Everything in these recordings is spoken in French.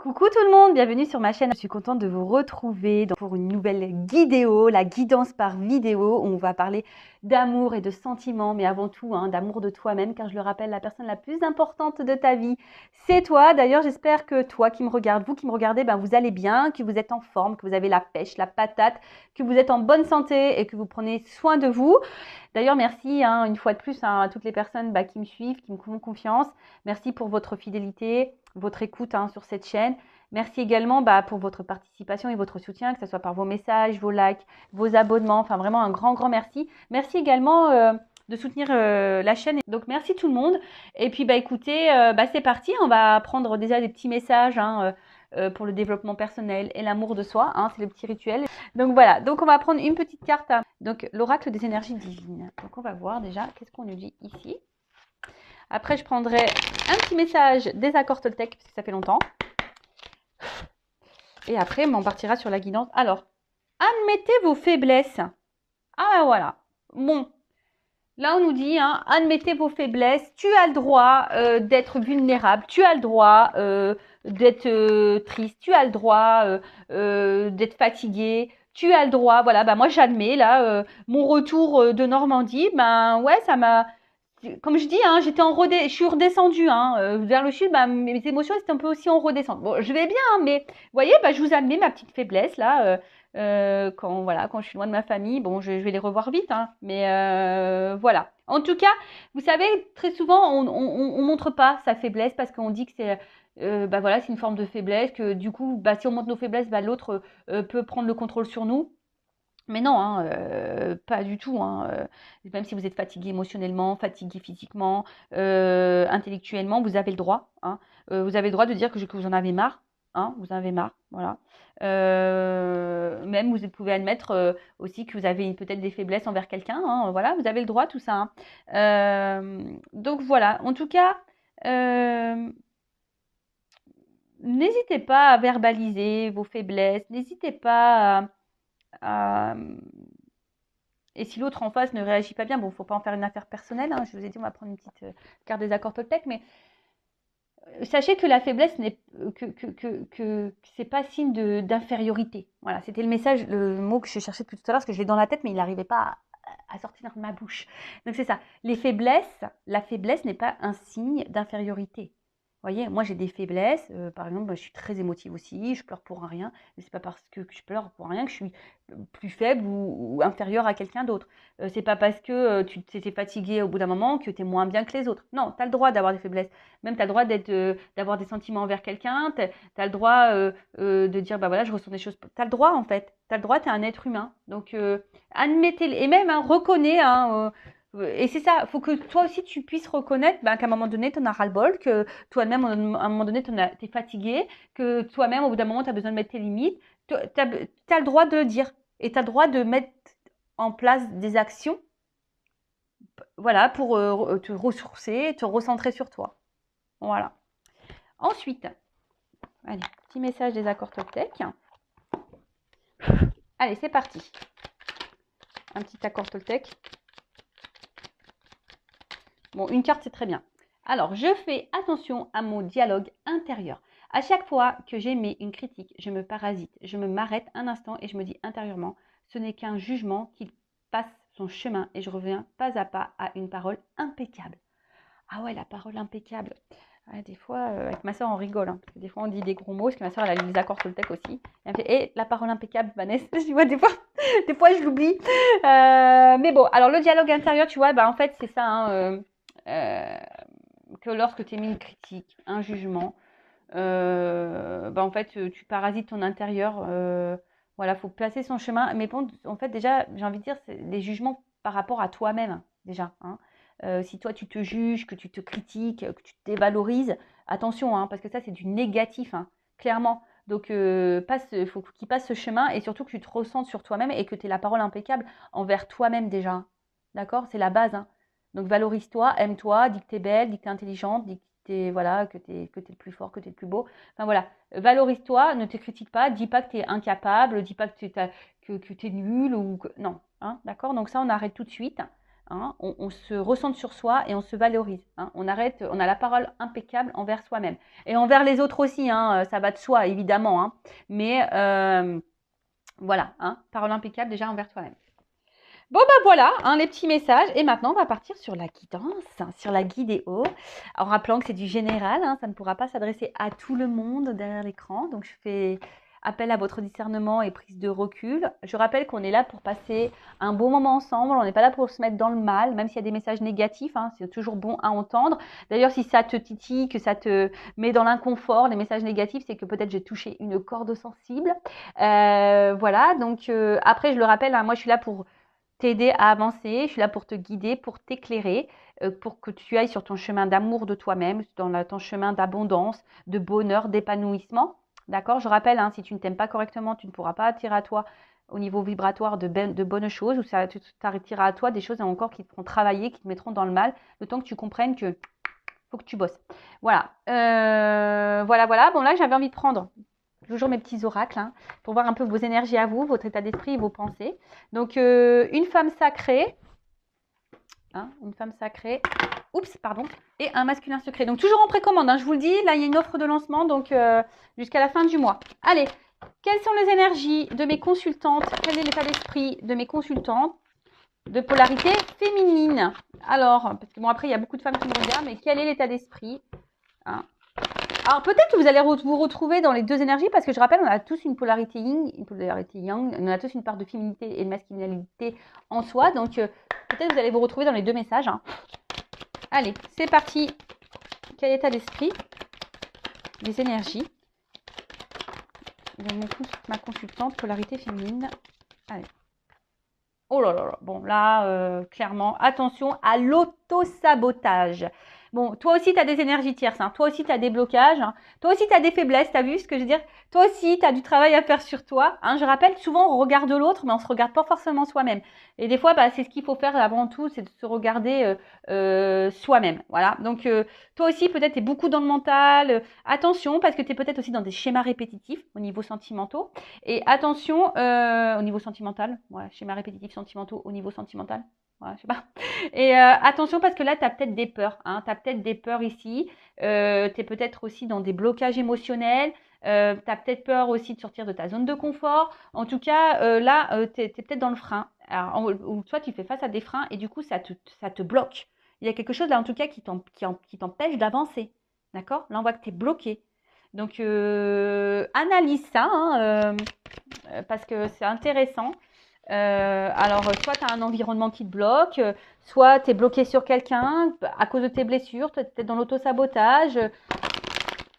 Coucou tout le monde, bienvenue sur ma chaîne. Je suis contente de vous retrouver pour une nouvelle guidéo, la guidance par vidéo, où on va parler d'amour et de sentiments, mais avant tout d'amour de toi-même, car je le rappelle, la personne la plus importante de ta vie, c'est toi. D'ailleurs, j'espère que toi qui me regardes, vous qui me regardez, vous allez bien, que vous êtes en forme, que vous avez la pêche, la patate, que vous êtes en bonne santé et que vous prenez soin de vous. D'ailleurs, merci une fois de plus à toutes les personnes qui me suivent, qui me font confiance. Merci pour votre fidélité, votre écoute sur cette chaîne. Merci également pour votre participation et votre soutien, que ce soit par vos messages, vos likes, vos abonnements. Enfin, vraiment un grand merci. Merci également de soutenir la chaîne. Donc, merci tout le monde. Et puis, écoutez, c'est parti. On va prendre déjà des petits messages pour le développement personnel et l'amour de soi. C'est le petit rituel. Donc, voilà. Donc, on va prendre une petite carte. Donc, l'oracle des énergies divines. Donc, on va voir déjà qu'est-ce qu'on nous dit ici. Après, je prendrai un petit message des accords Toltec, parce que ça fait longtemps. Et après, on partira sur la guidance. Alors, admettez vos faiblesses. Ah, voilà. Bon. Là, on nous dit, admettez vos faiblesses. Tu as le droit d'être vulnérable. Tu as le droit d'être triste. Tu as le droit d'être fatigué. Tu as le droit. Voilà, moi, j'admets, là, mon retour de Normandie. Ouais, ça m'a... Comme je dis, je suis redescendue vers le sud. Mes émotions étaient un peu aussi en redescente. Bon, je vais bien, mais vous voyez, je vous admets ma petite faiblesse là. Quand je suis loin de ma famille, bon, je vais les revoir vite, mais voilà. En tout cas, vous savez, très souvent, on montre pas sa faiblesse parce qu'on dit que c'est c'est une forme de faiblesse, que du coup, si on montre nos faiblesses, l'autre peut prendre le contrôle sur nous. Mais non, pas du tout. Même si vous êtes fatigué émotionnellement, fatigué physiquement, intellectuellement, vous avez le droit. Vous avez le droit de dire que vous en avez marre. Vous en avez marre, voilà. Même vous pouvez admettre aussi que vous avez peut-être des faiblesses envers quelqu'un. Voilà, vous avez le droit, tout ça. Donc voilà, en tout cas, n'hésitez pas à verbaliser vos faiblesses. N'hésitez pas et si l'autre en face ne réagit pas bien, bon, il ne faut pas en faire une affaire personnelle. Je vous ai dit, on va prendre une petite carte des accords Toltec, mais sachez que la faiblesse n'est que c'est pas signe d'infériorité. Voilà, c'était le message, le mot que je cherchais depuis tout à l'heure, parce que je l'ai dans la tête, mais il n'arrivait pas à sortir de ma bouche. Donc c'est ça. La faiblesse n'est pas un signe d'infériorité. Vous voyez, moi j'ai des faiblesses. Par exemple, je suis très émotive aussi. Je pleure pour rien. Mais c'est pas parce que je pleure pour rien que je suis plus faible ou inférieure à quelqu'un d'autre. C'est pas parce que tu t'es fatigué au bout d'un moment que tu es moins bien que les autres. Non, tu as le droit d'avoir des faiblesses. Même tu as le droit d'avoir des sentiments envers quelqu'un. Tu as le droit de dire, je ressens des choses. Tu as le droit en fait. Tu as le droit, tu es un être humain. Donc, admettez-le. Et même, reconnais. Et c'est ça, il faut que toi aussi tu puisses reconnaître qu'à un moment donné, tu en as ras-le-bol, que toi-même, à un moment donné, tu es fatigué, que toi-même, au bout d'un moment, tu as besoin de mettre tes limites. Tu as le droit de le dire. Et tu as le droit de mettre en place des actions voilà, pour te ressourcer, te recentrer sur toi. Voilà. Ensuite, allez, petit message des accords Toltec. Allez, c'est parti. Un petit accord Toltec. Bon, une carte, c'est très bien. Alors, je fais attention à mon dialogue intérieur. À chaque fois que j'émets une critique, je me parasite. Je m'arrête un instant et je me dis intérieurement, ce n'est qu'un jugement qui passe son chemin et je reviens pas à pas à une parole impeccable. Ah ouais, la parole impeccable. Ouais, des fois, avec ma soeur, on rigole. Parce que des fois, on dit des gros mots. Parce que ma soeur, elle a lu les accords Toltec aussi. Elle me fait, la parole impeccable, Vanessa. Je dis, ouais, des fois, je l'oublie. Mais bon, alors le dialogue intérieur, tu vois, en fait, c'est ça. Que lorsque tu émets une critique, un jugement, en fait, tu parasites ton intérieur. Voilà, il faut placer son chemin. Mais bon, en fait, déjà, j'ai envie de dire, c'est des jugements par rapport à toi-même, déjà. Si toi, tu te juges, que tu te critiques, que tu te dévalorises, attention, parce que ça, c'est du négatif, clairement. Donc, il faut qu'il passe ce chemin et surtout que tu te ressentes sur toi-même et que tu aies la parole impeccable envers toi-même déjà. D'accord? C'est la base. Donc, valorise-toi, aime-toi, dis que tu es belle, dis que tu es intelligente, dis que tu es le plus fort, que tu es le plus beau. Enfin, voilà. Valorise-toi, ne te critique pas, dis pas que tu es incapable, dis pas que tu es nul ou que... Non. D'accord? Donc, ça, on arrête tout de suite. hein. On se recentre sur soi et on se valorise, hein. On arrête, on a la parole impeccable envers soi-même. Et envers les autres aussi, hein, ça va de soi, évidemment, hein. Mais voilà, hein, parole impeccable déjà envers toi-même. Bon, ben voilà, hein, les petits messages. Et maintenant, on va partir sur la guidance, hein, sur la guidéo. En rappelant que c'est du général, hein, ça ne pourra pas s'adresser à tout le monde derrière l'écran. Donc, je fais appel à votre discernement et prise de recul. Je rappelle qu'on est là pour passer un bon moment ensemble. On n'est pas là pour se mettre dans le mal, même s'il y a des messages négatifs, hein, c'est toujours bon à entendre. D'ailleurs, si ça te titille, que ça te met dans l'inconfort, les messages négatifs, c'est que peut-être j'ai touché une corde sensible. Voilà, donc après, je le rappelle, hein, moi, je suis là pour t'aider à avancer, je suis là pour te guider, pour t'éclairer, pour que tu ailles sur ton chemin d'amour de toi-même, dans ton chemin d'abondance, de bonheur, d'épanouissement. D'accord? Je rappelle, hein, si tu ne t'aimes pas correctement, tu ne pourras pas attirer à toi au niveau vibratoire de bonnes choses, ou ça t'attirera à toi des choses encore qui te feront travailler, qui te mettront dans le mal, le temps que tu comprennes que faut que tu bosses. Voilà. Voilà. Bon, là, j'avais envie de prendre toujours mes petits oracles, hein, pour voir un peu vos énergies à vous, votre état d'esprit et vos pensées. Donc, une femme sacrée, hein, une femme sacrée, oups, pardon, et un masculin secret. Donc, toujours en précommande, hein, je vous le dis, là, il y a une offre de lancement, donc jusqu'à la fin du mois. Allez, quelles sont les énergies de mes consultantes? Quel est l'état d'esprit de mes consultantes de polarité féminine? Alors, parce que bon, après, il y a beaucoup de femmes qui me regardent, mais quel est l'état d'esprit, hein? Alors peut-être que vous allez vous retrouver dans les deux énergies, parce que je rappelle, on a tous une polarité yin, une polarité yang, on a tous une part de féminité et de masculinité en soi, donc peut-être que vous allez vous retrouver dans les deux messages, hein. Allez, c'est parti. Quel état d'esprit, les énergies de ma consultante polarité féminine? Allez. Oh là là là, bon là, clairement, attention à l'auto-sabotage. Bon, toi aussi, tu as des énergies tierces, hein. Toi aussi, tu as des blocages, hein. Toi aussi, tu as des faiblesses, tu as vu ce que je veux dire? Toi aussi, tu as du travail à faire sur toi, hein. Je rappelle, souvent, on regarde l'autre, mais on ne se regarde pas forcément soi-même. Et des fois, bah, c'est ce qu'il faut faire avant tout, c'est de se regarder soi-même. Voilà, donc toi aussi, peut-être, tu es beaucoup dans le mental. Attention, parce que tu es peut-être aussi dans des schémas répétitifs au niveau sentimentaux. Et attention, au niveau sentimental, ouais, schémas répétitifs sentimentaux au niveau sentimental. Ouais, je sais pas. Et attention parce que là, tu as peut-être des peurs, hein, tu as peut-être des peurs ici. Tu es peut-être aussi dans des blocages émotionnels. Tu as peut-être peur aussi de sortir de ta zone de confort. En tout cas, là, tu es peut-être dans le frein. Alors, ou toi, tu fais face à des freins et du coup, ça te bloque. Il y a quelque chose là, en tout cas, qui t'empêche d'avancer. D'accord? Là, on voit que tu es bloqué. Donc, analyse ça, hein, parce que c'est intéressant. Alors, soit tu as un environnement qui te bloque, soit tu es bloqué sur quelqu'un à cause de tes blessures, tu es peut-être dans l'auto-sabotage,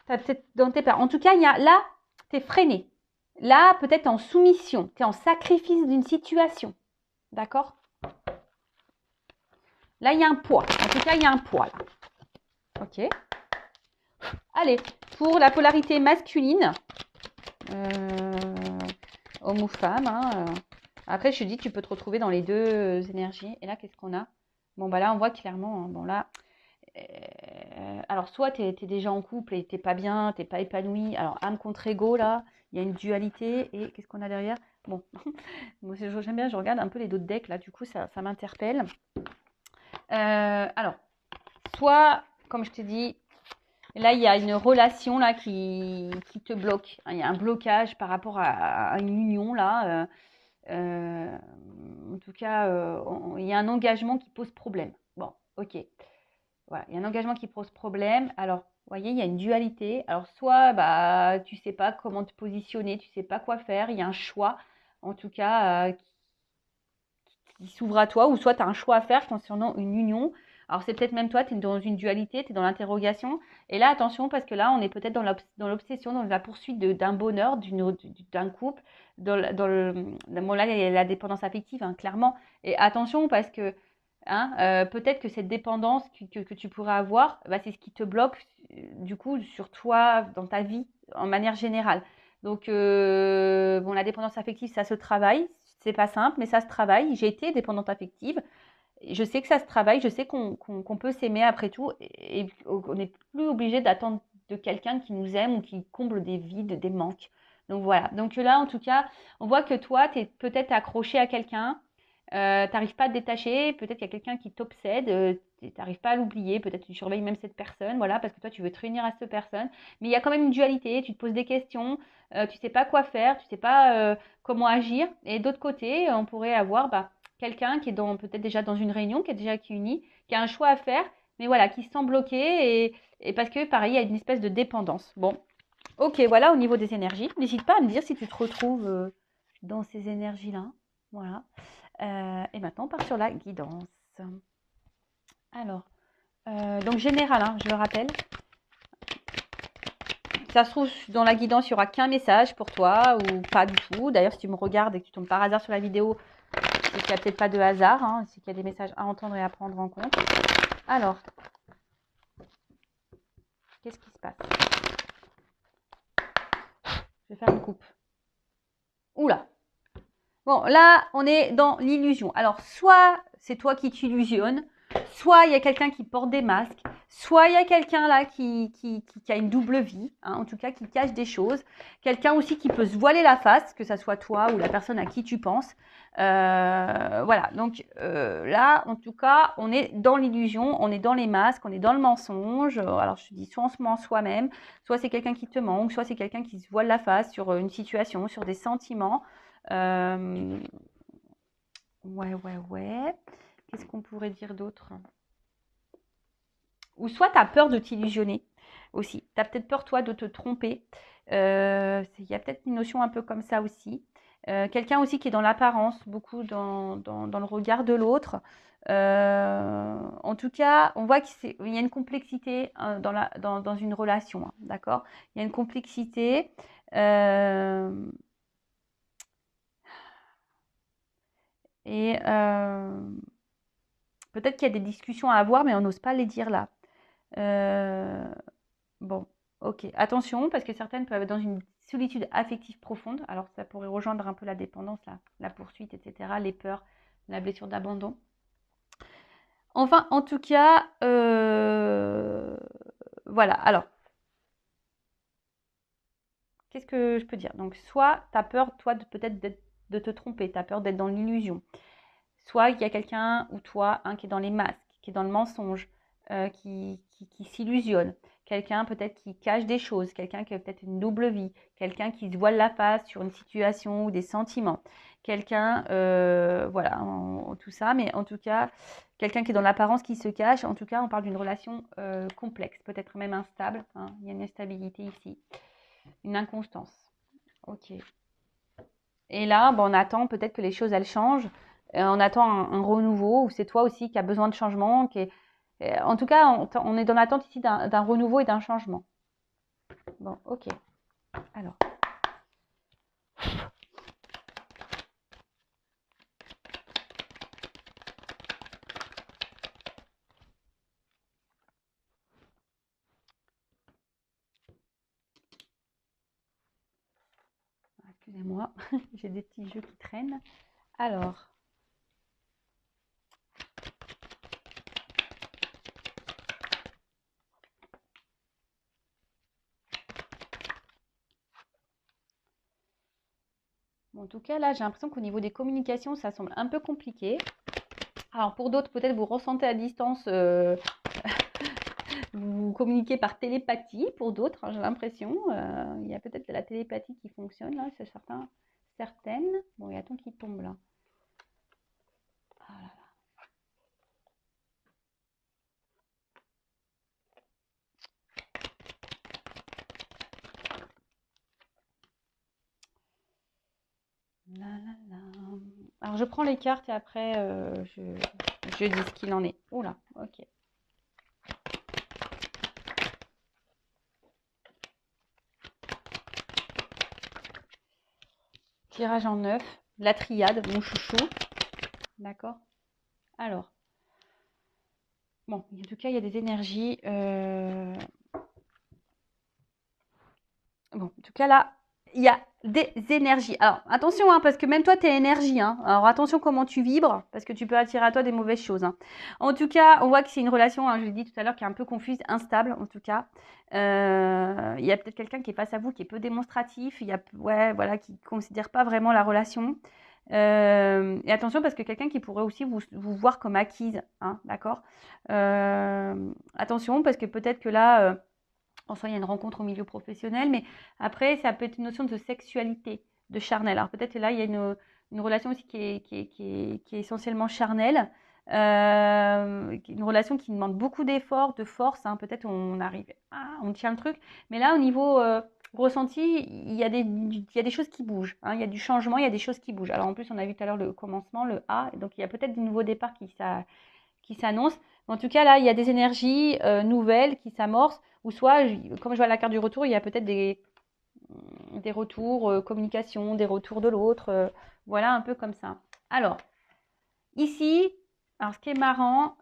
tu es peut-être dans tes peurs. En tout cas, là, tu es freiné. Là, peut-être en soumission, tu es en sacrifice d'une situation. D'accord? Là, il y a un poids. En tout cas, il y a un poids là. Ok. Allez, pour la polarité masculine, homme ou femme, hein, après, je te dis, tu peux te retrouver dans les deux énergies. Et là, qu'est-ce qu'on a? Bon, bah là, on voit clairement, hein, bon là, alors soit tu es déjà en couple et t'es pas bien, t'es pas épanoui. Alors, âme contre ego, là, il y a une dualité. Et qu'est-ce qu'on a derrière? Bon, moi, j'aime bien, je regarde un peu les d'autres decks, là, du coup, ça m'interpelle. Alors, soit, comme je te dis, là, il y a une relation là qui te bloque. Il y a un blocage par rapport à une union là. En tout cas, il y a un engagement qui pose problème. Bon, ok. Voilà, il y a un engagement qui pose problème. Alors, vous voyez, il y a une dualité. Alors, soit bah, tu ne sais pas comment te positionner, tu ne sais pas quoi faire. Il y a un choix, en tout cas, qui s'ouvre à toi, ou soit tu as un choix à faire concernant une union. Alors, c'est peut-être même toi, tu es dans une dualité, tu es dans l'interrogation. Et là, attention, parce que là, on est peut-être dans l'obsession, dans la poursuite d'un bonheur, d'un couple. Bon, là, il y a la dépendance affective, hein, clairement. Et attention, parce que hein, peut-être que cette dépendance que tu pourrais avoir, bah, c'est ce qui te bloque, du coup, sur toi, dans ta vie, en manière générale. Donc, bon, la dépendance affective, ça se travaille. C'est pas simple, mais ça se travaille. J'ai été dépendante affective. Je sais que ça se travaille. Je sais qu'on peut s'aimer après tout. Et on n'est plus obligé d'attendre de quelqu'un qui nous aime ou qui comble des vides, des manques. Donc voilà. Donc là, en tout cas, on voit que toi, tu es peut-être accroché à quelqu'un. T'arrives pas à te détacher, peut-être qu'il y a quelqu'un qui t'obsède, t'arrives pas à l'oublier, peut-être tu surveilles même cette personne, voilà, parce que toi tu veux te réunir à cette personne, mais il y a quand même une dualité, tu te poses des questions, tu sais pas quoi faire, tu sais pas comment agir, et d'autre côté, on pourrait avoir quelqu'un qui est peut-être déjà dans une réunion, qui est déjà unie, qui a un choix à faire, mais voilà, qui se sent bloqué, et parce que pareil, il y a une espèce de dépendance. Bon, ok, voilà au niveau des énergies, n'hésite pas à me dire si tu te retrouves dans ces énergies-là, voilà. Et maintenant, on part sur la guidance. Alors, donc général, hein, je le rappelle. Ça se trouve, dans la guidance, il n'y aura qu'un message pour toi ou pas du tout. D'ailleurs, si tu me regardes et que tu tombes par hasard sur la vidéo, c'est qu'il n'y a peut-être pas de hasard. Hein, c'est qu'il y a des messages à entendre et à prendre en compte. Alors, qu'est-ce qui se passe? Je vais faire une coupe. Oula! Bon, là, on est dans l'illusion. Alors, soit c'est toi qui t'illusionnes, soit il y a quelqu'un qui porte des masques, soit il y a quelqu'un là qui a une double vie, hein, en tout cas qui cache des choses. Quelqu'un aussi qui peut se voiler la face, que ça soit toi ou la personne à qui tu penses. Voilà, donc là, en tout cas, on est dans l'illusion, on est dans les masques, on est dans le mensonge. Alors, je te dis, soit on se ment soi-même, soit c'est quelqu'un qui te manque, soit c'est quelqu'un qui se voile la face sur une situation, sur des sentiments. Ouais. Qu'est-ce qu'on pourrait dire d'autre? Ou soit tu as peur de t'illusionner aussi. Tu as peut-être peur, toi, de te tromper. Il y a peut-être une notion un peu comme ça aussi. Quelqu'un aussi qui est dans l'apparence, beaucoup dans le regard de l'autre. En tout cas, on voit qu'il y a une complexité dans une relation, hein, d'accord? Il y a une complexité. Et peut-être qu'il y a des discussions à avoir, mais on n'ose pas les dire là. Bon, ok. Attention, parce que certaines peuvent être dans une solitude affective profonde. Alors, ça pourrait rejoindre un peu la dépendance, la poursuite, etc., les peurs, la blessure d'abandon. Enfin, en tout cas, voilà. Alors, qu'est-ce que je peux dire? Donc, soit tu as peur, toi, peut-être de te tromper, tu as peur d'être dans l'illusion. Soit il y a quelqu'un ou toi qui est dans les masques, qui est dans le mensonge, qui s'illusionne. Quelqu'un peut-être qui cache des choses, quelqu'un qui a peut-être une double vie, quelqu'un qui se voile la face sur une situation ou des sentiments. Quelqu'un, voilà, tout ça, mais en tout cas, quelqu'un qui est dans l'apparence, qui se cache. En tout cas, on parle d'une relation complexe, peut-être même instable, hein. Il y a une instabilité ici, une inconstance. Ok. Et là, on attend peut-être que les choses, elles changent. On attend un renouveau, ou c'est toi aussi qui as besoin de changement. En tout cas, on est dans l'attente ici d'un renouveau et d'un changement. Bon, ok. Alors. Excusez-moi, j'ai des petits jeux qui traînent. Alors. Bon, en tout cas, là, j'ai l'impression qu'au niveau des communications, ça semble un peu compliqué. Alors, pour d'autres, peut-être vous ressentez à distance, vous communiquez par télépathie. Pour d'autres, hein, j'ai l'impression. Il y a peut-être de la télépathie qui fonctionne, là, c'est certain. Certaines. Bon, il y a ton qui tombe, là. Ah là là. La, la, la. Alors, je prends les cartes et après, je dis ce qu'il en est. Oula, ok. Tirage en 9. La triade, mon chouchou. D'accord. Alors. Bon, en tout cas, il y a des énergies. Bon, en tout cas, là, il y a des énergies. Alors, attention, hein, parce que même toi, tu es énergie. Hein. Alors, attention comment tu vibres, parce que tu peux attirer à toi des mauvaises choses. Hein. En tout cas, on voit que c'est une relation, hein, je l'ai dit tout à l'heure, qui est un peu confuse, instable, en tout cas. Il y a peut-être quelqu'un qui est face à vous, qui est peu démonstratif, ouais, voilà, qui ne considère pas vraiment la relation. Et attention parce que quelqu'un qui pourrait aussi vous voir comme acquise, hein, d'accord? Attention parce que peut-être que là, en soi, il y a une rencontre au milieu professionnel, mais après, ça peut être une notion de sexualité, de charnel. Alors peut-être que là, il y a une relation aussi qui est essentiellement charnelle, une relation qui demande beaucoup d'efforts, de force, hein. Peut-être on arrive, on tient le truc, mais là, au niveau ressenti, il y a des choses qui bougent, hein. Il y a du changement, il y a des choses qui bougent. Alors en plus, on a vu tout à l'heure le commencement, le A, donc il y a peut-être des nouveaux départs qui s'annoncent. En tout cas, là, il y a des énergies nouvelles qui s'amorcent, ou soit, comme je vois la carte du retour, il y a peut-être des retours, communication, des retours de l'autre, voilà, un peu comme ça. Alors, ici, alors ce qui est marrant,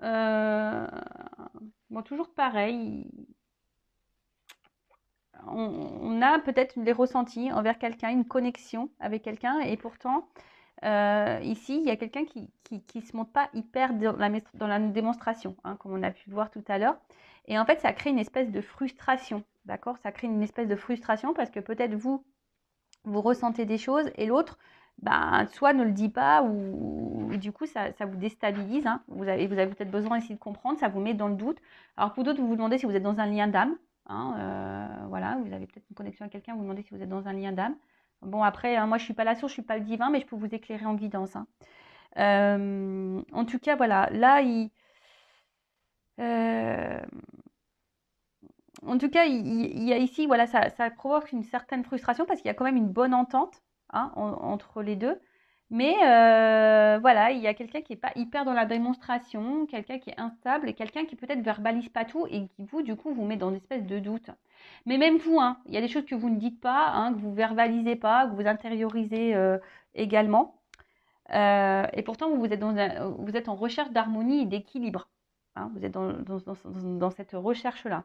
bon, toujours pareil, on a peut-être des ressentis envers quelqu'un, une connexion avec quelqu'un, et pourtant, ici, il y a quelqu'un qui se montre pas hyper dans la démonstration, hein, comme on a pu le voir tout à l'heure. Et en fait, ça crée une espèce de frustration, d'accord? Ça crée une espèce de frustration parce que peut-être vous ressentez des choses et l'autre, ben, soit ne le dit pas ou du coup, ça vous déstabilise, hein. Vous avez peut-être besoin ici de comprendre, ça vous met dans le doute. Alors pour d'autres, vous vous demandez si vous êtes dans un lien d'âme, hein, voilà, vous avez peut-être une connexion avec quelqu'un, vous vous demandez si vous êtes dans un lien d'âme. Bon, après, hein, moi, je ne suis pas la source, je ne suis pas le divin, mais je peux vous éclairer en guidance, hein. En tout cas, voilà, là, euh, en tout cas, il y a ici, voilà, ça provoque une certaine frustration parce qu'il y a quand même une bonne entente, hein, entre les deux. Mais voilà, il y a quelqu'un qui n'est pas hyper dans la démonstration, quelqu'un qui est instable et quelqu'un qui peut-être verbalise pas tout et qui vous, du coup, vous met dans une espèce de doute. Mais même vous, hein, il y a des choses que vous ne dites pas, hein, que vous verbalisez pas, que vous intériorisez également. Et pourtant, vous êtes en recherche d'harmonie et d'équilibre, hein, vous êtes dans cette recherche-là.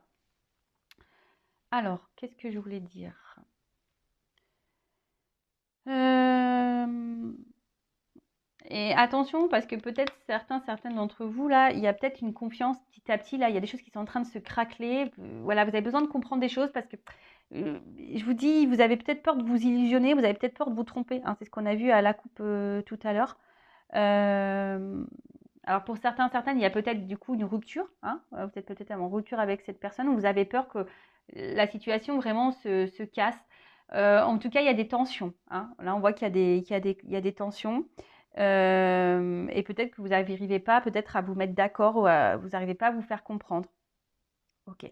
Alors, qu'est-ce que je voulais dire? Euh, Et attention, parce que peut-être certaines d'entre vous, là, il y a peut-être une confiance petit à petit, là, il y a des choses qui sont en train de se craqueler. Voilà, vous avez besoin de comprendre des choses parce que, je vous dis, vous avez peut-être peur de vous illusionner, vous avez peut-être peur de vous tromper, hein. C'est ce qu'on a vu à la coupe tout à l'heure. Euh, alors pour certaines, il y a peut-être du coup une rupture, hein. Vous êtes peut-être en rupture avec cette personne, ou vous avez peur que la situation vraiment se casse. En tout cas, il y a des tensions, hein. Là, on voit qu'il y a des tensions. Et peut-être que vous n'arrivez pas peut-être à vous mettre d'accord ou vous n'arrivez pas à vous faire comprendre. Ok.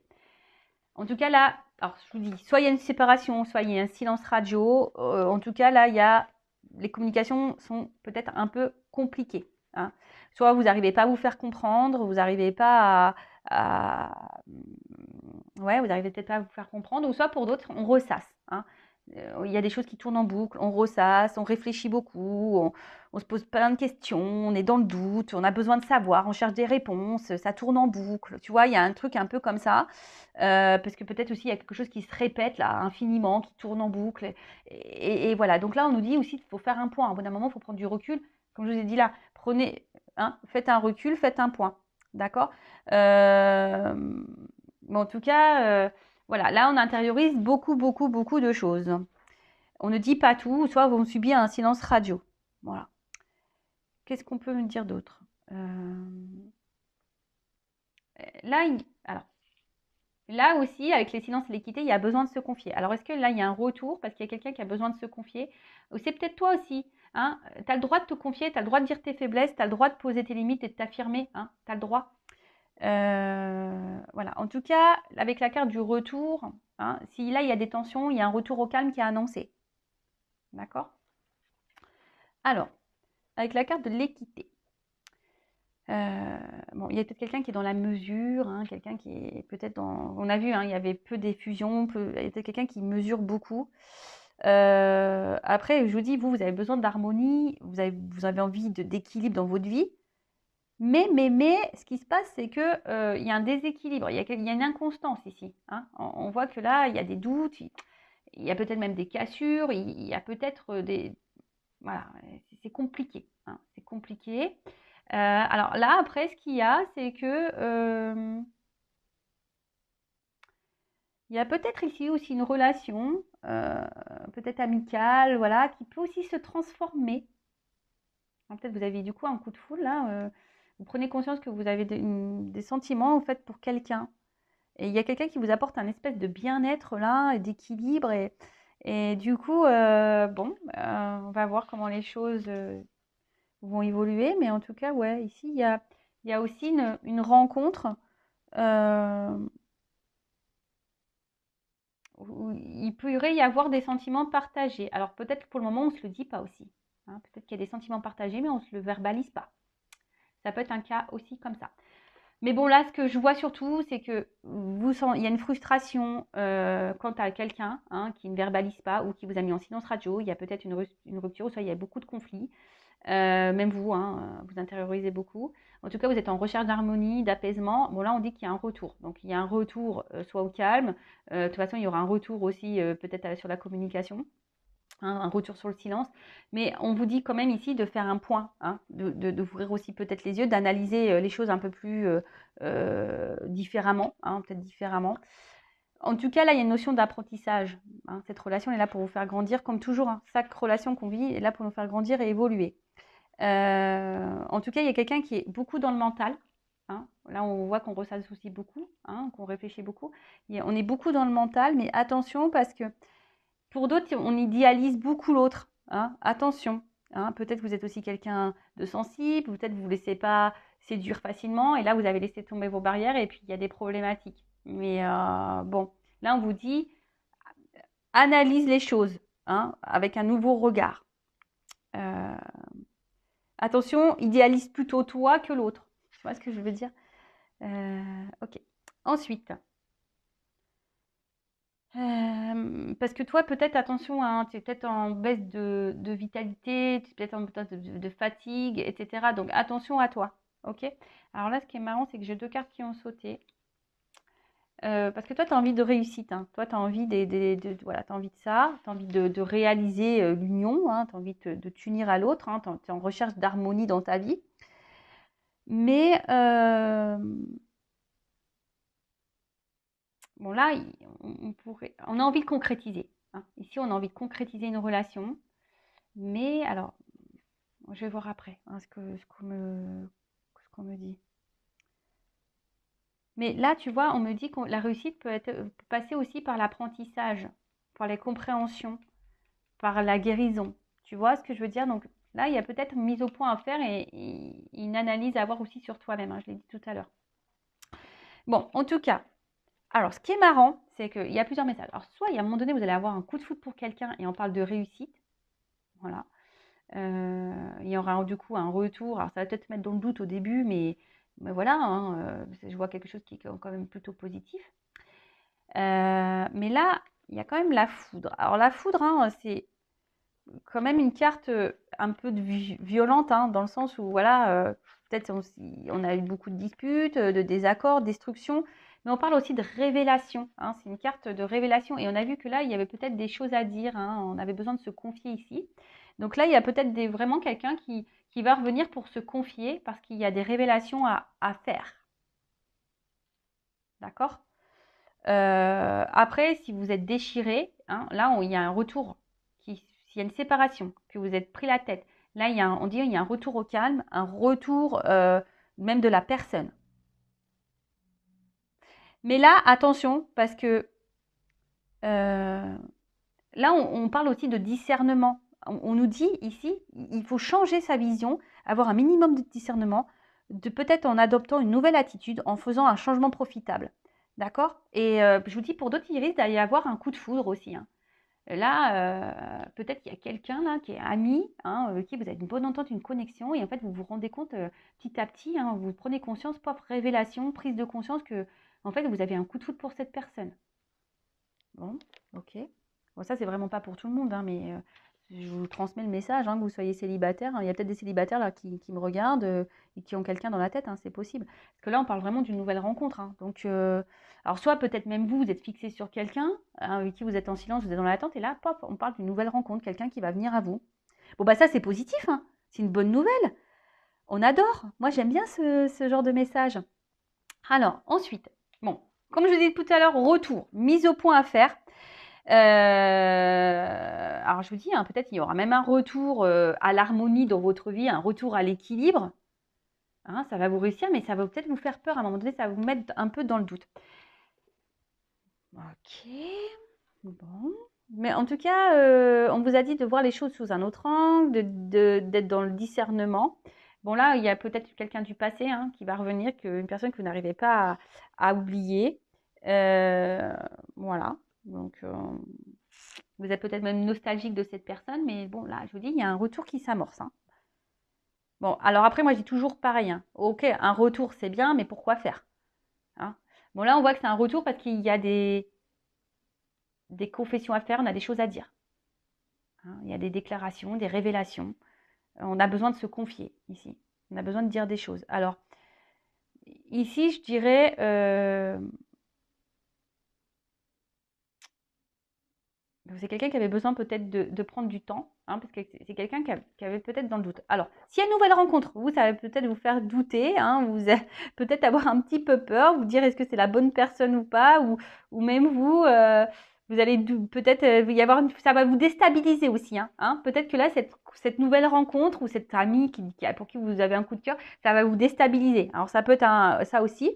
En tout cas, là, alors je vous dis, soit il y a une séparation, soit il y a un silence radio. En tout cas, là, les communications sont peut-être un peu compliquées, hein. Soit vous n'arrivez pas à vous faire comprendre, vous n'arrivez pas ouais, vous n'arrivez peut-être pas à vous faire comprendre, ou soit pour d'autres, on ressasse, hein. Il y a des choses qui tournent en boucle, on ressasse, on réfléchit beaucoup, on se pose plein de questions, on est dans le doute, on a besoin de savoir, on cherche des réponses, ça tourne en boucle. Tu vois, il y a un truc un peu comme ça. Parce que peut-être aussi il y a quelque chose qui se répète là infiniment, qui tourne en boucle. Et voilà. Donc là, on nous dit aussi qu'il faut faire un point. Au bout d'un moment, il faut prendre du recul. Comme je vous ai dit là, prenez, hein, faites un recul, faites un point. D'accord. Mais en tout cas, voilà. Là, on intériorise beaucoup, beaucoup, beaucoup de choses. On ne dit pas tout, soit on subit un silence radio. Voilà. Qu'est-ce qu'on peut me dire d'autre? Là, alors, là aussi, avec les silences et l'équité, il y a besoin de se confier. Alors, est-ce que là, il y a un retour parce qu'il y a quelqu'un qui a besoin de se confier? Ou c'est peut-être toi aussi, hein? Tu as le droit de te confier, tu as le droit de dire tes faiblesses, tu as le droit de poser tes limites et de t'affirmer, hein? Tu as le droit. Voilà. En tout cas, avec la carte du retour, hein, si là, il y a des tensions, il y a un retour au calme qui est annoncé. D'accord? Alors, avec la carte de l'équité. Bon, il y a peut-être quelqu'un qui est dans la mesure, hein, quelqu'un qui est peut-être dans. On a vu, hein, il y avait peu d'effusion, il y a peut-être quelqu'un qui mesure beaucoup. Après, je vous dis, vous avez besoin d'harmonie, vous avez envie d'équilibre dans votre vie. Mais, ce qui se passe, c'est que il y a un déséquilibre, il y a une inconstance ici, hein. On voit que là, il y a des doutes, il y a peut-être même des cassures, il y a peut-être des. Voilà, c'est compliqué, hein, c'est compliqué. Alors là, après, ce qu'il y a, c'est que il y a peut-être ici aussi une relation, peut-être amicale, voilà, qui peut aussi se transformer, hein. Peut-être vous avez du coup un coup de foudre là. Vous prenez conscience que vous avez des sentiments en fait pour quelqu'un. Et il y a quelqu'un qui vous apporte un espèce de bien-être là, et d'équilibre. Et du coup, bon, on va voir comment les choses vont évoluer. Mais en tout cas, ouais, ici, il y a aussi une rencontre euh, où il pourrait y avoir des sentiments partagés. Alors peut-être que pour le moment, on ne se le dit pas aussi, hein. Peut-être qu'il y a des sentiments partagés, mais on ne se le verbalise pas. Ça peut être un cas aussi comme ça. Mais bon, là, ce que je vois surtout, c'est que il y a une frustration quant à quelqu'un, hein, qui ne verbalise pas ou qui vous a mis en silence radio. Il y a peut-être une rupture, ou soit il y a beaucoup de conflits. Même vous, hein, vous intériorisez beaucoup. En tout cas, vous êtes en recherche d'harmonie, d'apaisement. Bon, là, on dit qu'il y a un retour. Donc, il y a un retour soit au calme. De toute façon, il y aura un retour aussi peut-être sur la communication, hein, un retour sur le silence. Mais on vous dit quand même ici de faire un point, hein, d'ouvrir aussi peut-être les yeux, d'analyser les choses un peu plus différemment, hein, peut-être différemment. En tout cas, là, il y a une notion d'apprentissage, hein. Cette relation est là pour vous faire grandir, comme toujours, hein. Chaque relation qu'on vit est là pour nous faire grandir et évoluer. En tout cas, il y a quelqu'un qui est beaucoup dans le mental, hein. Là, on voit qu'on ressasse aussi beaucoup, hein, qu'on réfléchit beaucoup. On est beaucoup dans le mental, mais attention parce que pour d'autres, on idéalise beaucoup l'autre, hein. Attention, hein. Peut-être que vous êtes aussi quelqu'un de sensible, peut-être que vous ne vous laissez pas séduire facilement, et là, vous avez laissé tomber vos barrières, et puis il y a des problématiques. Mais bon, là, on vous dit, analyse les choses, hein, avec un nouveau regard. Euh, Attention, idéalise plutôt toi que l'autre. Tu vois ce que je veux dire? Ok. Ensuite, parce que toi, peut-être, attention, hein, tu es peut-être en baisse de vitalité, tu es peut-être en baisse de fatigue, etc. Donc, attention à toi. Ok? Alors là, ce qui est marrant, c'est que j'ai deux cartes qui ont sauté. Parce que toi, tu as envie de réussite, hein. Toi, tu as envie voilà, t'as envie de ça, tu as envie de réaliser l'union, hein. Tu as envie de t'unir à l'autre, hein. Tu es en recherche d'harmonie dans ta vie. Mais bon, là, on a envie de concrétiser, hein. Ici, on a envie de concrétiser une relation. Mais alors, je vais voir après, hein, ce qu'on me dit. Mais là, tu vois, on me dit que la réussite peut passer aussi par l'apprentissage, par les compréhensions, par la guérison. Tu vois ce que je veux dire? Donc là, il y a peut-être une mise au point à faire et une analyse à avoir aussi sur toi-même, hein, je l'ai dit tout à l'heure. Bon, en tout cas, alors ce qui est marrant, c'est qu'il y a plusieurs messages. Alors soit, il y a un moment donné, vous allez avoir un coup de foudre pour quelqu'un et on parle de réussite. Voilà. Il y aura du coup un retour. Alors ça va peut-être mettre dans le doute au début, mais voilà, hein, je vois quelque chose qui est quand même plutôt positif. Mais là, il y a quand même la foudre. Alors la foudre, hein, c'est quand même une carte un peu violente, hein, dans le sens où voilà, peut-être on a eu beaucoup de disputes, de désaccords, de destruction, mais on parle aussi de révélation, hein. C'est une carte de révélation et on a vu que là, il y avait peut-être des choses à dire, hein. On avait besoin de se confier ici. Donc là, il y a peut-être vraiment quelqu'un qui va revenir pour se confier parce qu'il y a des révélations à faire. D'accord? Après, si vous êtes déchiré, hein, là, il y a un retour. S'il y a une séparation, que vous êtes pris la tête, là, on dit qu'il y a un retour au calme, un retour même de la personne. Mais là, attention, parce que là, on parle aussi de discernement. On nous dit ici, il faut changer sa vision, avoir un minimum de discernement, peut-être en adoptant une nouvelle attitude, en faisant un changement profitable. D'accord? Et je vous dis, pour d'autres, il risque d'y avoir un coup de foudre aussi, hein. Là, peut-être qu'il y a quelqu'un là qui est ami, hein, avec qui vous avez une bonne entente, une connexion, et en fait, vous vous rendez compte petit à petit, hein, vous prenez conscience, propre révélation, prise de conscience que, en fait, vous avez un coup de foudre pour cette personne. Bon, ok. Bon, ça, c'est vraiment pas pour tout le monde, hein, mais je vous transmets le message, hein, que vous soyez célibataire, hein. Il y a peut-être des célibataires là qui me regardent et qui ont quelqu'un dans la tête, hein, c'est possible. Parce que là, on parle vraiment d'une nouvelle rencontre, hein. Donc, alors soit peut-être même vous êtes fixé sur quelqu'un, hein, avec qui vous êtes en silence, vous êtes dans l'attente, et là, pop, on parle d'une nouvelle rencontre, quelqu'un qui va venir à vous. Bon, bah ça, c'est positif, hein. C'est une bonne nouvelle. On adore. Moi, j'aime bien ce genre de message. Alors, ensuite, bon, comme je vous ai dit tout à l'heure, retour, mise au point à faire. Alors alors je vous dis, hein, peut-être il y aura même un retour à l'harmonie dans votre vie, un retour à l'équilibre. Hein, ça va vous réussir, mais ça va peut-être vous faire peur. À un moment donné, ça va vous mettre un peu dans le doute. Ok, bon. Mais en tout cas, on vous a dit de voir les choses sous un autre angle, d'être dans le discernement. Bon, là, il y a peut-être quelqu'un du passé hein, qui va revenir, une personne que vous n'arrivez pas à oublier. Voilà. Donc, vous êtes peut-être même nostalgique de cette personne, mais bon, là, je vous dis, il y a un retour qui s'amorce. Hein. Bon, alors après, moi, je dis toujours pareil. Hein. Ok, un retour, c'est bien, mais pourquoi faire hein. Bon, là, on voit que c'est un retour parce qu'il y a des confessions à faire, on a des choses à dire. Hein. Il y a des déclarations, des révélations. On a besoin de se confier ici. On a besoin de dire des choses. Alors, ici, je dirais... c'est quelqu'un qui avait besoin peut-être de prendre du temps, hein, parce que c'est quelqu'un qui avait peut-être dans le doute. Alors, s'il y a une nouvelle rencontre, vous, ça va peut-être vous faire douter, hein, vous peut-être avoir un petit peu peur, vous dire est-ce que c'est la bonne personne ou pas, ou même vous, vous allez peut-être y avoir, ça va vous déstabiliser aussi. Hein. Peut-être que là, cette nouvelle rencontre ou cette amie pour qui vous avez un coup de cœur, ça va vous déstabiliser. Alors, ça peut être ça aussi.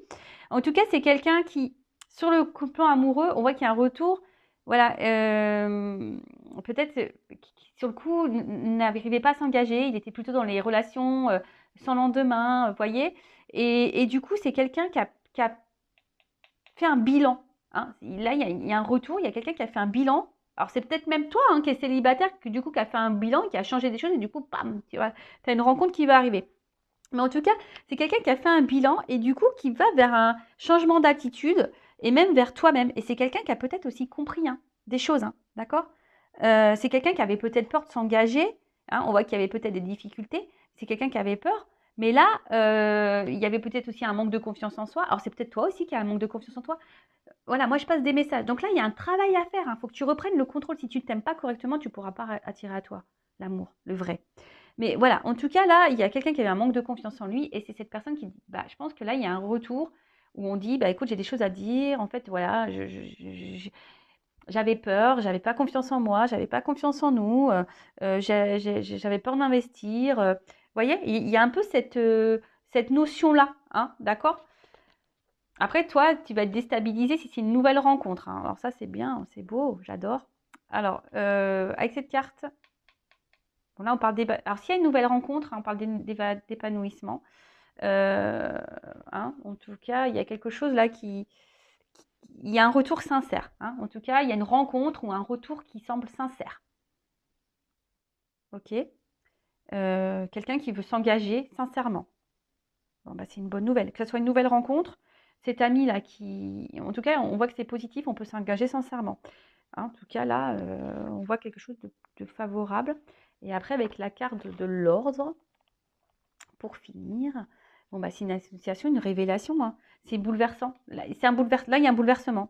En tout cas, c'est quelqu'un qui, sur le plan amoureux, on voit qu'il y a un retour. Voilà, peut-être sur le coup, n'arrivait pas à s'engager, il était plutôt dans les relations sans lendemain, vous voyez. Et du coup, c'est quelqu'un qui a fait un bilan. Hein. Là, il y a un retour, il y a quelqu'un qui a fait un bilan. Alors, c'est peut-être même toi hein, qui es célibataire, du coup, qui a fait un bilan, qui a changé des choses, et du coup, bam, tu vois, as une rencontre qui va arriver. Mais en tout cas, c'est quelqu'un qui a fait un bilan et du coup qui va vers un changement d'attitude et même vers toi-même. Et c'est quelqu'un qui a peut-être aussi compris hein, des choses, hein, d'accord c'est quelqu'un qui avait peut-être peur de s'engager. Hein, on voit qu'il y avait peut-être des difficultés. C'est quelqu'un qui avait peur. Mais là, il y avait peut-être aussi un manque de confiance en soi. Alors c'est peut-être toi aussi qui as un manque de confiance en toi. Voilà, moi je passe des messages. Donc là, il y a un travail à faire. Il faut que tu reprennes le contrôle. Si tu ne t'aimes pas correctement, tu ne pourras pas attirer à toi l'amour, le vrai. Mais voilà, en tout cas, là, il y a quelqu'un qui avait un manque de confiance en lui et c'est cette personne qui dit, bah, je pense que là, il y a un retour où on dit, bah, écoute, j'ai des choses à dire. En fait, voilà, j'avais peur, j'avais pas confiance en moi, j'avais pas confiance en nous, j'avais peur d'investir. Vous voyez, il y a un peu cette notion-là, hein, d'accord? Après, toi, tu vas être déstabilisé si c'est une nouvelle rencontre. Hein. Alors ça, c'est bien, c'est beau, j'adore. Alors, avec cette carte... Bon, là, on parle alors, s'il y a une nouvelle rencontre, hein, on parle d'épanouissement. Hein, en tout cas, il y a quelque chose là il y a un retour sincère. Hein. En tout cas, il y a une rencontre ou un retour qui semble sincère. Ok. Quelqu'un qui veut s'engager sincèrement. Bon, bah, c'est une bonne nouvelle. Que ce soit une nouvelle rencontre, cet ami là en tout cas, on voit que c'est positif, on peut s'engager sincèrement. Hein, en tout cas, là, on voit quelque chose de favorable. Et après, avec la carte de l'ordre, pour finir, bon, bah, c'est une association, une révélation. Hein. C'est bouleversant. Là, il y a un bouleversement.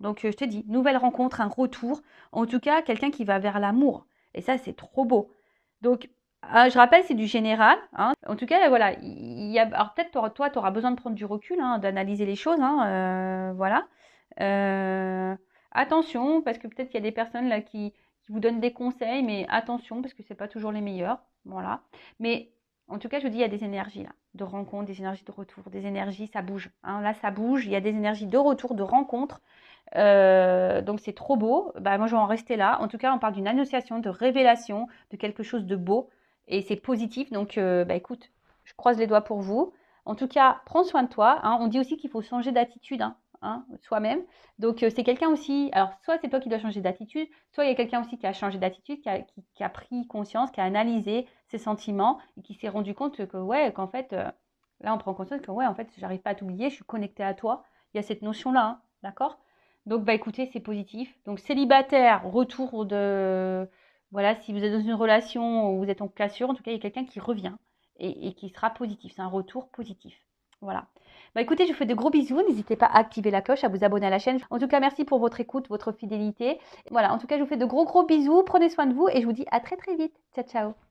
Donc, je te dis, nouvelle rencontre, un retour. En tout cas, quelqu'un qui va vers l'amour. Et ça, c'est trop beau. Donc, je rappelle, c'est du général. Hein. En tout cas, voilà. Alors, peut-être, toi, tu auras besoin de prendre du recul, hein, d'analyser les choses. Hein, voilà. Attention, parce que peut-être qu'il y a des personnes là qui vous donnent des conseils, mais attention, parce que ce n'est pas toujours les meilleurs. Voilà. Mais en tout cas, je vous dis, il y a des énergies là, de rencontre, des énergies de retour, des énergies, ça bouge. Hein. Là, ça bouge, il y a des énergies de retour, de rencontre. Donc, c'est trop beau. Bah, moi, je vais en rester là. En tout cas, on parle d'une annonciation, de révélation, de quelque chose de beau. Et c'est positif. Donc, bah, écoute, je croise les doigts pour vous. En tout cas, prends soin de toi. Hein. On dit aussi qu'il faut changer d'attitude. Hein, soi-même. Donc, c'est quelqu'un aussi, alors soit c'est toi qui dois changer d'attitude, soit il y a quelqu'un aussi qui a changé d'attitude, qui a pris conscience, qui a analysé ses sentiments et qui s'est rendu compte que, ouais, qu'en fait, là, on prend conscience que, ouais, en fait, j'arrive pas à t'oublier, je suis connectée à toi. Il y a cette notion-là, hein, d'accord? Donc, bah écoutez, c'est positif. Donc, célibataire, retour de... Voilà, si vous êtes dans une relation où vous êtes en cassure, en tout cas, il y a quelqu'un qui revient et qui sera positif. C'est un retour positif. Voilà. Bah écoutez, je vous fais de gros bisous. N'hésitez pas à activer la cloche, à vous abonner à la chaîne. En tout cas, merci pour votre écoute, votre fidélité. Voilà, en tout cas, je vous fais de gros bisous. Prenez soin de vous et je vous dis à très vite. Ciao, ciao.